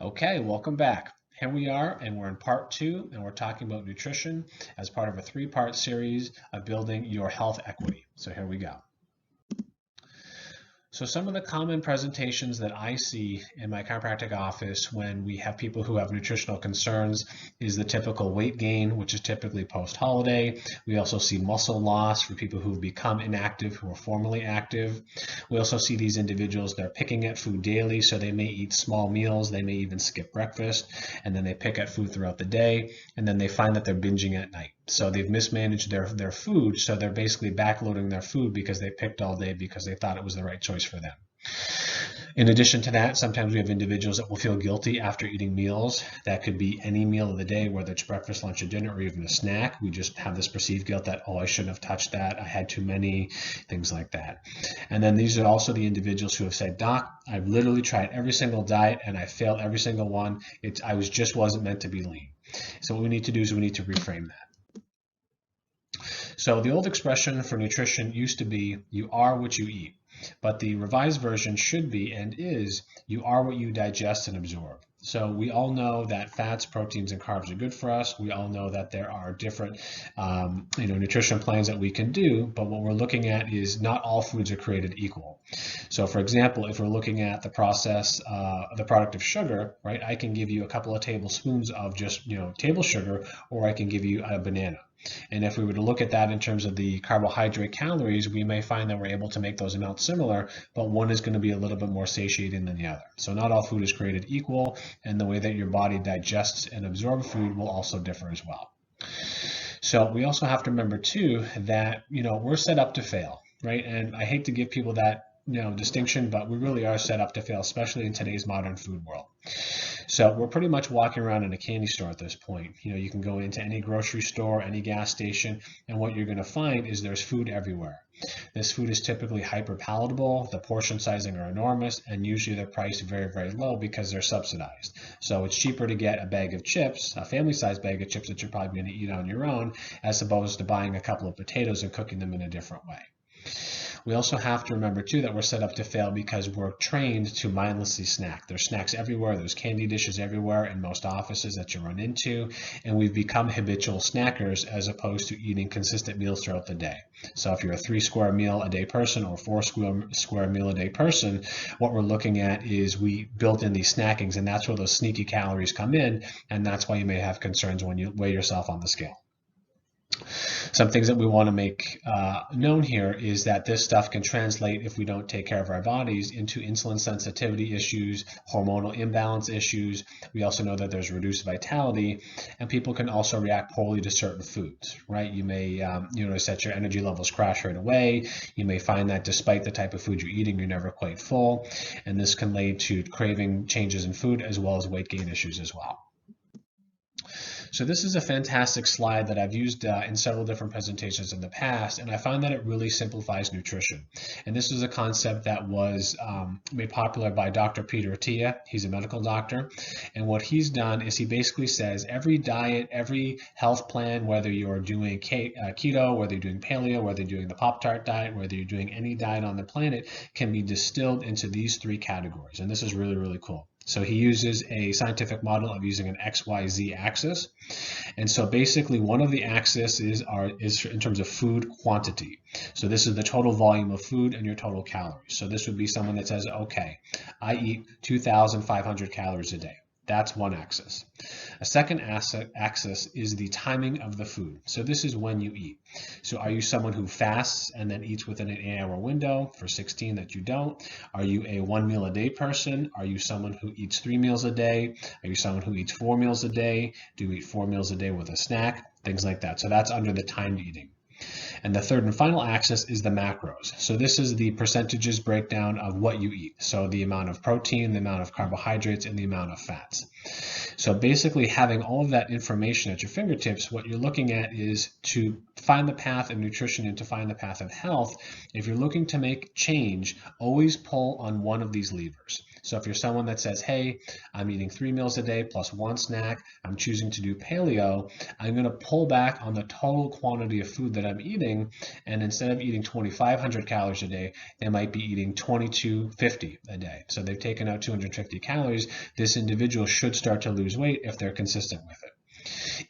Okay, welcome back. Here we are, and we're in part two, and we're talking about nutrition as part of a three-part series of building your health equity. So here we go. So some of the common presentations that I see in my chiropractic office when we have people who have nutritional concerns is the typical weight gain, which is typically post-holiday. We also see muscle loss for people who've become inactive, who are formerly active. We also see these individuals, they're picking at food daily, so they may eat small meals, they may even skip breakfast, and then they pick at food throughout the day, and then they find that they're binging at night. So they've mismanaged their food, so they're basically backloading their food because they picked all day because they thought it was the right choice for them. In addition to that, sometimes we have individuals that will feel guilty after eating meals. That could be any meal of the day, whether it's breakfast, lunch, or dinner, or even a snack. We just have this perceived guilt that, oh, I shouldn't have touched that, I had too many, things like that. And then these are also the individuals who have said, Doc, I've literally tried every single diet and I failed every single one. I just wasn't meant to be lean. So what we need to do is we need to reframe that. So the old expression for nutrition used to be, you are what you eat. But the revised version should be and is, you are what you digest and absorb. So we all know that fats, proteins, and carbs are good for us. We all know that there are different nutrition plans that we can do, but what we're looking at is not all foods are created equal. So for example, if we're looking at the process, the product of sugar, right, I can give you a couple of tablespoons of just table sugar, or I can give you a banana. And if we were to look at that in terms of the carbohydrate calories, we may find that we're able to make those amounts similar, but one is going to be a little bit more satiating than the other. So not all food is created equal, and the way that your body digests and absorbs food will also differ as well. So we also have to remember too that we're set up to fail, right? And I hate to give people that distinction, but we really are set up to fail, especially in today's modern food world. So we're pretty much walking around in a candy store at this point. You can go into any grocery store, any gas station, and what you're going to find is there's food everywhere. This food is typically hyper palatable, the portion sizing are enormous, and usually they're priced very, very low because they're subsidized. So it's cheaper to get a bag of chips, a family-sized bag of chips that you're probably going to eat on your own, as opposed to buying a couple of potatoes and cooking them in a different way. We also have to remember too that we're set up to fail because we're trained to mindlessly snack. There's snacks everywhere, there's candy dishes everywhere in most offices that you run into, and we've become habitual snackers as opposed to eating consistent meals throughout the day. So if you're a 3 square meal a day person or 4 square meal a day person, what we're looking at is we built in these snackings, and that's where those sneaky calories come in, and that's why you may have concerns when you weigh yourself on the scale. Some things that we want to make known here is that this stuff can translate, if we don't take care of our bodies, into insulin sensitivity issues, hormonal imbalance issues. We also know that there's reduced vitality, and people can also react poorly to certain foods, right? You may notice that your energy levels crash right away. You may find that despite the type of food you're eating, you're never quite full, and this can lead to craving changes in food as well as weight gain issues as well. So this is a fantastic slide that I've used in several different presentations in the past, and I find that it really simplifies nutrition. And this is a concept that was made popular by Dr. Peter Attia. He's a medical doctor, and what he's done is he basically says every diet, every health plan, whether you're doing keto, whether you're doing paleo, whether you're doing the Pop-Tart diet, whether you're doing any diet on the planet, can be distilled into these 3 categories, and this is really, really cool. So he uses a scientific model of using an XYZ axis. And so basically one of the axes is in terms of food quantity. So this is the total volume of food and your total calories. So this would be someone that says, okay, I eat 2,500 calories a day. That's one axis. A second axis is the timing of the food. So this is when you eat. So are you someone who fasts and then eats within an 8-hour window for 16 that you don't? Are you a 1 meal a day person? Are you someone who eats 3 meals a day? Are you someone who eats 4 meals a day? Do you eat 4 meals a day with a snack? Things like that. So that's under the timed eating. And the third and final axis is the macros. So this is the percentages breakdown of what you eat. So the amount of protein, the amount of carbohydrates, and the amount of fats. So basically having all of that information at your fingertips, what you're looking at is to find the path of nutrition and to find the path of health. If you're looking to make change, always pull on one of these levers. So if you're someone that says, hey, I'm eating 3 meals a day plus 1 snack, I'm choosing to do paleo, I'm going to pull back on the total quantity of food that I'm eating, and instead of eating 2,500 calories a day, they might be eating 2,250 a day. So they've taken out 250 calories. This individual should start to lose weight if they're consistent with it.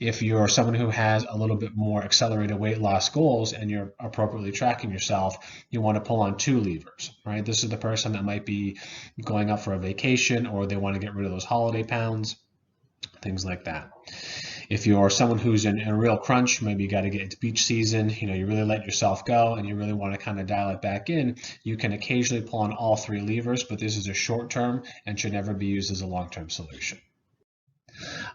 If you're someone who has a little bit more accelerated weight loss goals and you're appropriately tracking yourself, you want to pull on 2 levers, right? This is the person that might be going up for a vacation, or they want to get rid of those holiday pounds, things like that. If you're someone who's in a real crunch, maybe you got to get into beach season, you really let yourself go and you really want to kind of dial it back in, you can occasionally pull on all 3 levers, but this is a short term and should never be used as a long-term solution.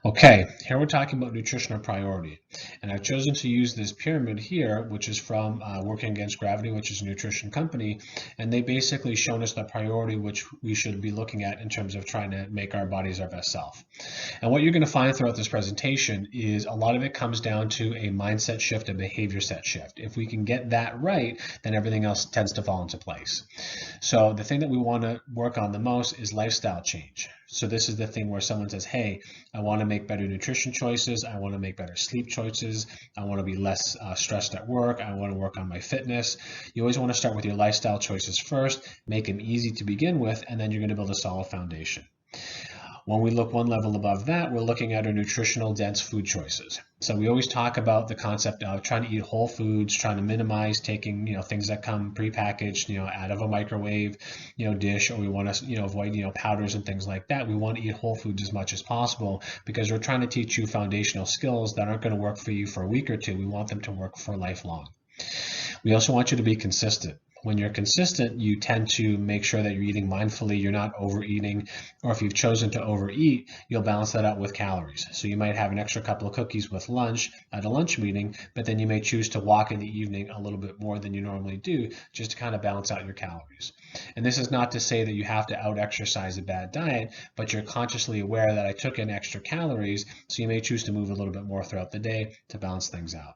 Okay, here we're talking about nutritional priority, and I've chosen to use this pyramid here, which is from Working Against Gravity, which is a nutrition company, and they basically shown us the priority which we should be looking at in terms of trying to make our bodies our best self. And what you're going to find throughout this presentation is a lot of it comes down to a mindset shift, a behavior set shift. If we can get that right, then everything else tends to fall into place. So the thing that we want to work on the most is lifestyle change. So this is the thing where someone says, hey, I want to make better nutrition choices, I want to make better sleep choices, I want to be less stressed at work, I want to work on my fitness. You always want to start with your lifestyle choices first, make them easy to begin with, and then you're going to build a solid foundation. When we look one level above that, we're looking at our nutritional dense food choices. So we always talk about the concept of trying to eat whole foods, trying to minimize taking, things that come prepackaged, out of a microwave, dish, or we want to, avoid, powders and things like that. We want to eat whole foods as much as possible because we're trying to teach you foundational skills that aren't going to work for you for a week or two. We want them to work for lifelong. We also want you to be consistent. When you're consistent, you tend to make sure that you're eating mindfully, you're not overeating, or if you've chosen to overeat, you'll balance that out with calories. So you might have an extra couple of cookies with lunch at a lunch meeting, but then you may choose to walk in the evening a little bit more than you normally do, just to kind of balance out your calories. And this is not to say that you have to out-exercise a bad diet, but you're consciously aware that I took in extra calories, so you may choose to move a little bit more throughout the day to balance things out.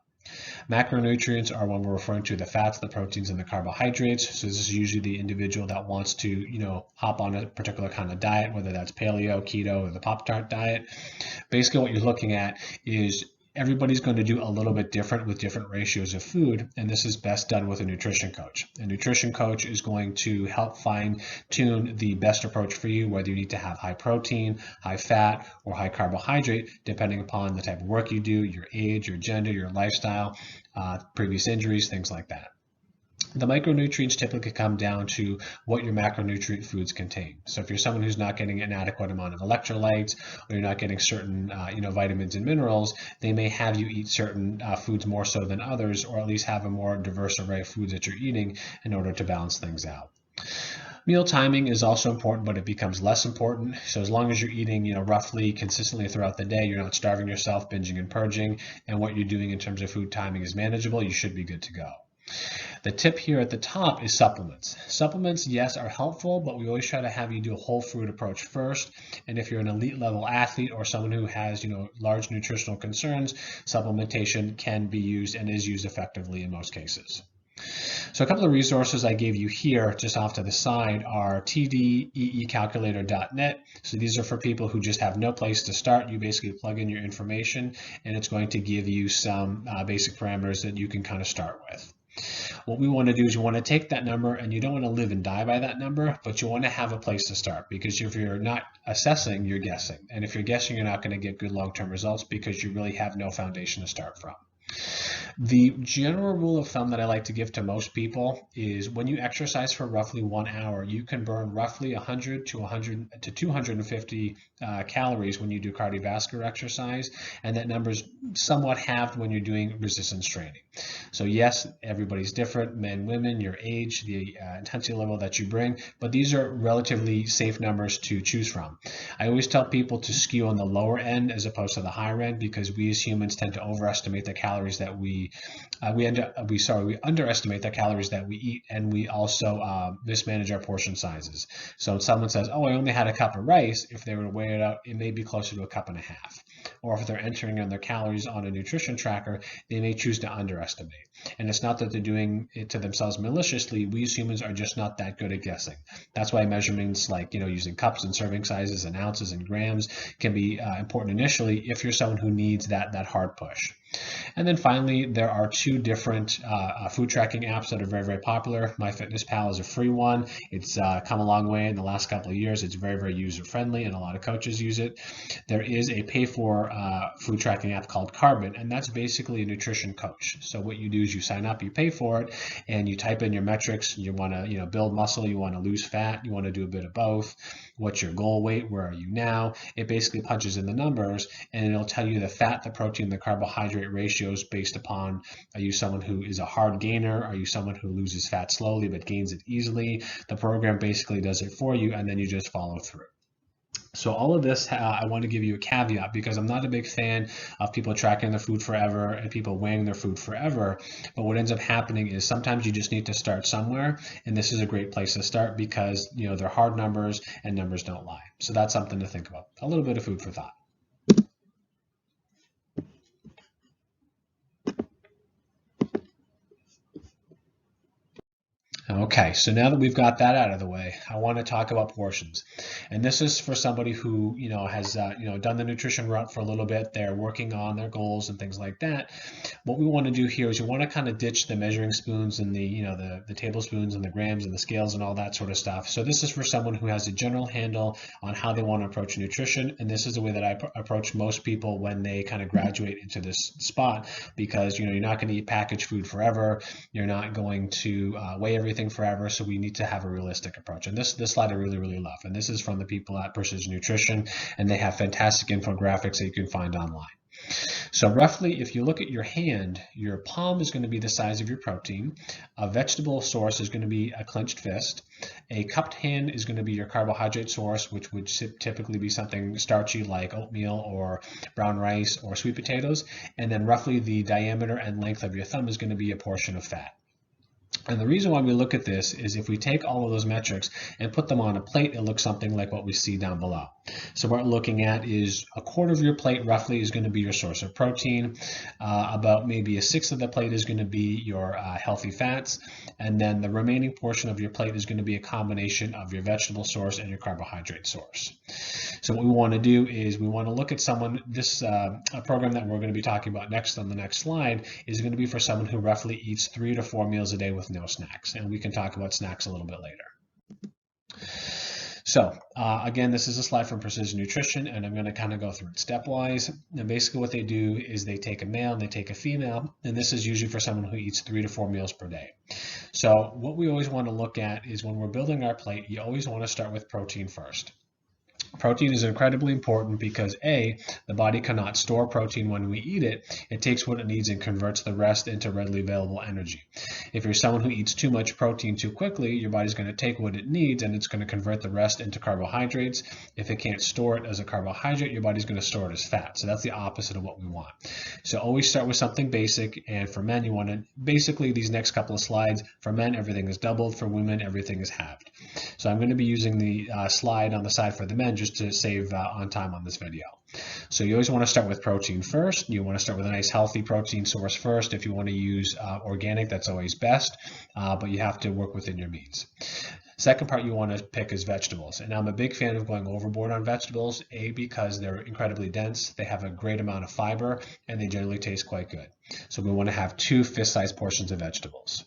Macronutrients are when we're referring to the fats, the proteins, and the carbohydrates. So this is usually the individual that wants to, hop on a particular kind of diet, whether that's paleo, keto, or the Pop-Tart diet. Basically what you're looking at is everybody's going to do a little bit different with different ratios of food, and this is best done with a nutrition coach. A nutrition coach is going to help fine-tune the best approach for you, whether you need to have high protein, high fat, or high carbohydrate, depending upon the type of work you do, your age, your gender, your lifestyle, previous injuries, things like that. The micronutrients typically come down to what your macronutrient foods contain. So if you're someone who's not getting an adequate amount of electrolytes, or you're not getting certain vitamins and minerals, they may have you eat certain foods more so than others, or at least have a more diverse array of foods that you're eating in order to balance things out. Meal timing is also important, but it becomes less important. So as long as you're eating, roughly consistently throughout the day, you're not starving yourself, binging and purging, and what you're doing in terms of food timing is manageable, you should be good to go. The tip here at the top is supplements. Supplements, yes, are helpful, but we always try to have you do a whole food approach first. And if you're an elite level athlete or someone who has, large nutritional concerns, supplementation can be used and is used effectively in most cases. So a couple of resources I gave you here just off to the side are tdeecalculator.net. So these are for people who just have no place to start. You basically plug in your information and it's going to give you some basic parameters that you can kind of start with. What we want to do is you want to take that number, and you don't want to live and die by that number, but you want to have a place to start, because if you're not assessing, you're guessing. And if you're guessing, you're not going to get good long-term results because you really have no foundation to start from. The general rule of thumb that I like to give to most people is when you exercise for roughly 1 hour, you can burn roughly 100 to 250 calories when you do cardiovascular exercise, and that number is somewhat halved when you're doing resistance training. So yes, everybody's different, men, women, your age, the intensity level that you bring, but these are relatively safe numbers to choose from. I always tell people to skew on the lower end as opposed to the higher end, because we as humans tend to overestimate the calories that we we underestimate the calories that we eat, and we also mismanage our portion sizes. So when someone says, oh, I only had a cup of rice, if they were to weigh it out, it may be closer to a cup and a half. Or if they're entering in their calories on a nutrition tracker, they may choose to underestimate. And it's not that they're doing it to themselves maliciously. We as humans are just not that good at guessing. That's why measurements like, using cups and serving sizes and ounces and grams can be important initially if you're someone who needs that hard push. And then finally, there are two different food tracking apps that are very, very popular. MyFitnessPal is a free one. It's come a long way in the last couple of years. It's very, very user-friendly, and a lot of coaches use it. There is a pay-for food tracking app called Carbs, and that's basically a nutrition coach. So what you do is you sign up, you pay for it, and you type in your metrics. You want to build muscle, you want to lose fat, you want to do a bit of both. What's your goal weight? Where are you now? It basically punches in the numbers, and it'll tell you the fat, the protein, the carbohydrate ratios based upon, are you someone who is a hard gainer? Are you someone who loses fat slowly but gains it easily? The program basically does it for you, and then you just follow through. So all of this, I want to give you a caveat, because I'm not a big fan of people tracking their food forever and people weighing their food forever. But what ends up happening is sometimes you just need to start somewhere, and this is a great place to start because they're hard numbers and numbers don't lie. So that's something to think about. A little bit of food for thought. Okay, so now that we've got that out of the way, I want to talk about portions. And this is for somebody who, has, done the nutrition route for a little bit. They're working on their goals and things like that. What we want to do here is we want to kind of ditch the measuring spoons and the tablespoons and the grams and the scales and all that sort of stuff. So this is for someone who has a general handle on how they want to approach nutrition. And this is the way that I approach most people when they kind of graduate into this spot, because, you're not going to eat packaged food forever. You're not going to weigh everything forever, so we need to have a realistic approach. And this slide I really, really love, and this is from the people at Precision Nutrition, and they have fantastic infographics that you can find online. So roughly, if you look at your hand, your palm is going to be the size of your protein. A vegetable source is going to be a clenched fist. A cupped hand is going to be your carbohydrate source, which would typically be something starchy like oatmeal or brown rice or sweet potatoes. And then roughly the diameter and length of your thumb is going to be a portion of fat. And the reason why we look at this is if we take all of those metrics and put them on a plate, it looks something like what we see down below. So what we're looking at is a quarter of your plate roughly is going to be your source of protein. About maybe a sixth of the plate is going to be your healthy fats. And then the remaining portion of your plate is going to be a combination of your vegetable source and your carbohydrate source. So what we want to do is we want to look at someone, this program that we're going to be talking about next on the next slide is going to be for someone who roughly eats 3 to 4 meals a day with no snacks. And we can talk about snacks a little bit later. So again, this is a slide from Precision Nutrition, and I'm going to kind of go through it stepwise. And basically what they do is they take a male and they take a female, and this is usually for someone who eats 3 to 4 meals per day. So what we always want to look at is when we're building our plate, you always want to start with protein first. Protein is incredibly important because A, the body cannot store protein when we eat it. It takes what it needs and converts the rest into readily available energy. If you're someone who eats too much protein too quickly, your body's going to take what it needs and it's going to convert the rest into carbohydrates. If it can't store it as a carbohydrate, your body's going to store it as fat. So that's the opposite of what we want. So always start with something basic, and for men, you want to, basically these next couple of slides, for men, everything is doubled. For women, everything is halved. So I'm going to be using the slide on the side for the men just to save on time on this video. So you always want to start with protein first. You want to start with a nice healthy protein source first. If you want to use organic, that's always best, but you have to work within your means. Second part you want to pick is vegetables. And I'm a big fan of going overboard on vegetables, A, because they're incredibly dense, they have a great amount of fiber, and they generally taste quite good. So we want to have 2 fist-sized portions of vegetables.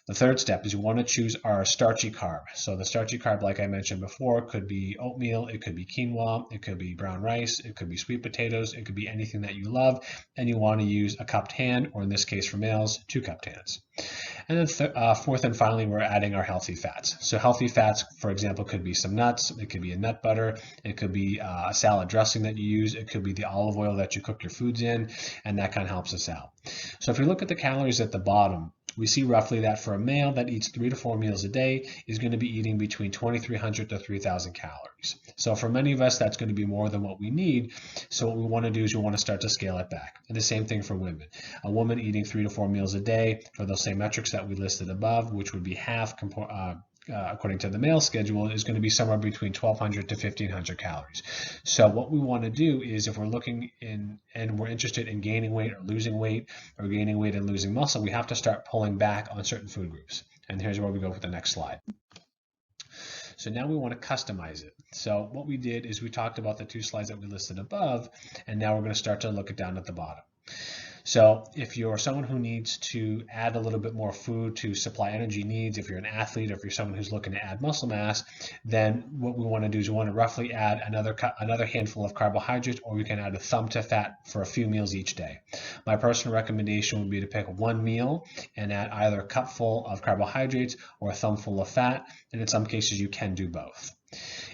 The third step is you want to choose our starchy carb. So the starchy carb, like I mentioned before, could be oatmeal, it could be quinoa, it could be brown rice, it could be sweet potatoes, it could be anything that you love, and you want to use a cupped hand, or in this case for males, 2 cupped hands. And then fourth and finally, we're adding our healthy fats. So healthy fats, for example, could be some nuts, it could be a nut butter, it could be a salad dressing that you use, it could be the olive oil that you cook your foods in, and that kind of helps us out. So if you look at the calories at the bottom, we see roughly that for a male that eats 3 to 4 meals a day is going to be eating between 2,300 to 3,000 calories. So for many of us, that's going to be more than what we need. So what we want to do is we want to start to scale it back. And the same thing for women. A woman eating 3 to 4 meals a day for those same metrics that we listed above, which would be half according to the male schedule, is going to be somewhere between 1,200 to 1,500 calories. So what we want to do is, if we're looking in and we're interested in gaining weight or losing weight, or gaining weight and losing muscle, we have to start pulling back on certain food groups. And here's where we go with the next slide. So now we want to customize it. So what we did is we talked about the 2 slides that we listed above, and now we're going to start to look it down at the bottom. So if you're someone who needs to add a little bit more food to supply energy needs, if you're an athlete, or if you're someone who's looking to add muscle mass, then what we want to do is we want to roughly add another handful of carbohydrates, or we can add a thumb to fat for a few meals each day. My personal recommendation would be to pick one meal and add either a cupful of carbohydrates or a thumbful of fat, and in some cases you can do both.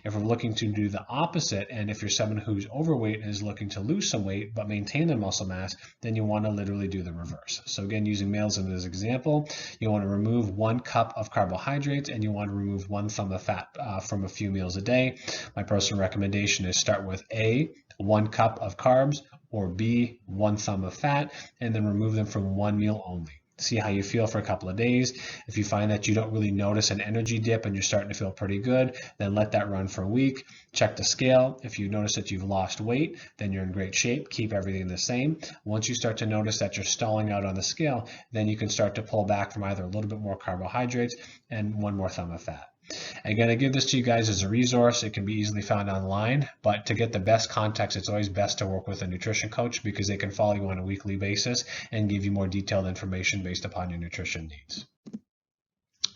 If we're looking to do the opposite, and if you're someone who's overweight and is looking to lose some weight but maintain their muscle mass, then you want to literally do the reverse. So again, using males as an example, you want to remove 1 cup of carbohydrates and you want to remove 1 thumb of fat from a few meals a day. My personal recommendation is start with A, 1 cup of carbs, or B, 1 thumb of fat, and then remove them from 1 meal only. See how you feel for a couple of days. If you find that you don't really notice an energy dip and you're starting to feel pretty good, then let that run for a week. Check the scale. If you notice that you've lost weight, then you're in great shape. Keep everything the same. Once you start to notice that you're stalling out on the scale, then you can start to pull back from either a little bit more carbohydrates and 1 more thumb of fat. Again, I give this to you guys as a resource. It can be easily found online, but to get the best context, it's always best to work with a nutrition coach, because they can follow you on a weekly basis and give you more detailed information based upon your nutrition needs.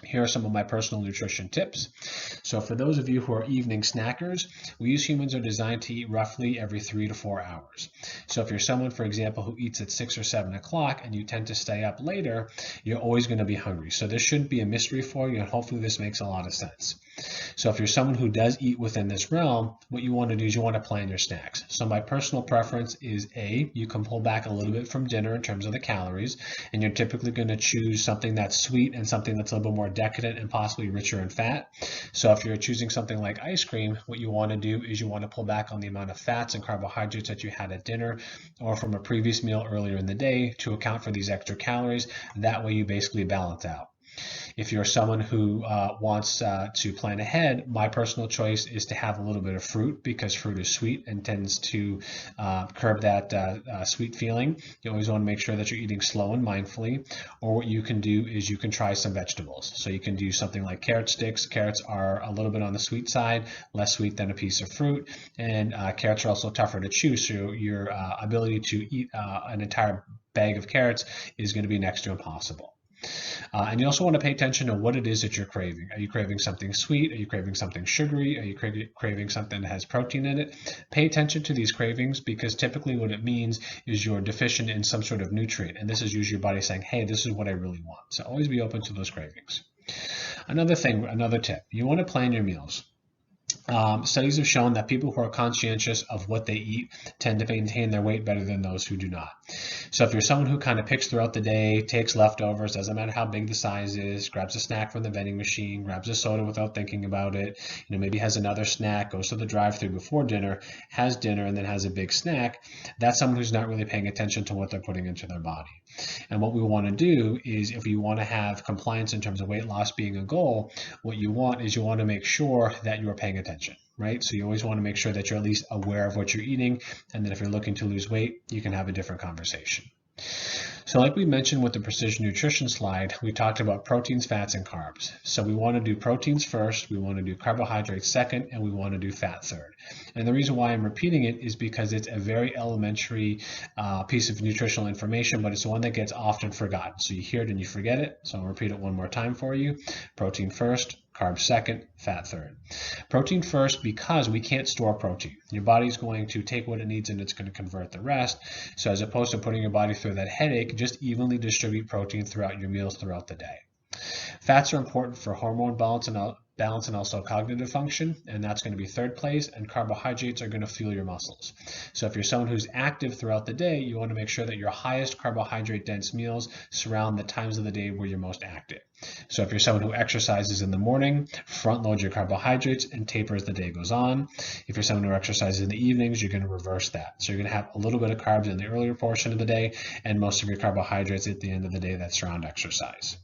Here are some of my personal nutrition tips. So for those of you who are evening snackers, we as humans are designed to eat roughly every 3 to 4 hours. So if you're someone, for example, who eats at 6 or 7 o'clock and you tend to stay up later, you're always going to be hungry. So this shouldn't be a mystery for you, and hopefully this makes a lot of sense. So if you're someone who does eat within this realm, what you want to do is you want to plan your snacks. So my personal preference is A, you can pull back a little bit from dinner in terms of the calories, and you're typically going to choose something that's sweet and something that's a little bit more decadent and possibly richer in fat. So if you're choosing something like ice cream, what you want to do is you want to pull back on the amount of fats and carbohydrates that you had at dinner or from a previous meal earlier in the day to account for these extra calories. That way you basically balance out. If you're someone who wants to plan ahead, my personal choice is to have a little bit of fruit, because fruit is sweet and tends to curb that sweet feeling. You always want to make sure that you're eating slow and mindfully. Or what you can do is you can try some vegetables. So you can do something like carrot sticks. Carrots are a little bit on the sweet side, less sweet than a piece of fruit. And carrots are also tougher to chew, so your ability to eat an entire bag of carrots is going to be next to impossible. And you also want to pay attention to what it is that you're craving. Are you craving something sweet? Are you craving something sugary? Are you craving something that has protein in it? Pay attention to these cravings, because typically what it means is you're deficient in some sort of nutrient. And this is usually your body saying, hey, this is what I really want. So always be open to those cravings. Another tip, you want to plan your meals. Studies have shown that people who are conscientious of what they eat tend to maintain their weight better than those who do not. So if you're someone who kind of picks throughout the day, takes leftovers, doesn't matter how big the size is, grabs a snack from the vending machine, grabs a soda without thinking about it, maybe has another snack, goes to the drive-thru before dinner, has dinner, and then has a big snack, that's someone who's not really paying attention to what they're putting into their body. And what we want to do is, if you want to have compliance in terms of weight loss being a goal, what you want is you want to make sure that you are paying attention, right? So you always want to make sure that you're at least aware of what you're eating, and then if you're looking to lose weight, you can have a different conversation. So like we mentioned with the precision nutrition slide, we talked about proteins, fats, and carbs. So we want to do proteins first, we want to do carbohydrates second, and we want to do fat third. And the reason why I'm repeating it is because it's a very elementary piece of nutritional information, but it's one that gets often forgotten. So you hear it and you forget it. So I'll repeat it one more time for you. Protein first, carbs second, fat third. Protein first, because we can't store protein. Your body's going to take what it needs and it's going to convert the rest. So as opposed to putting your body through that headache, just evenly distribute protein throughout your meals throughout the day. Fats are important for hormone balance and balance and also cognitive function, and that's going to be third place, and carbohydrates are going to fuel your muscles. So if you're someone who's active throughout the day, you want to make sure that your highest carbohydrate dense meals surround the times of the day where you're most active. So if you're someone who exercises in the morning, front load your carbohydrates and taper as the day goes on. If you're someone who exercises in the evenings, you're going to reverse that. So you're going to have a little bit of carbs in the earlier portion of the day and most of your carbohydrates at the end of the day that surround exercise.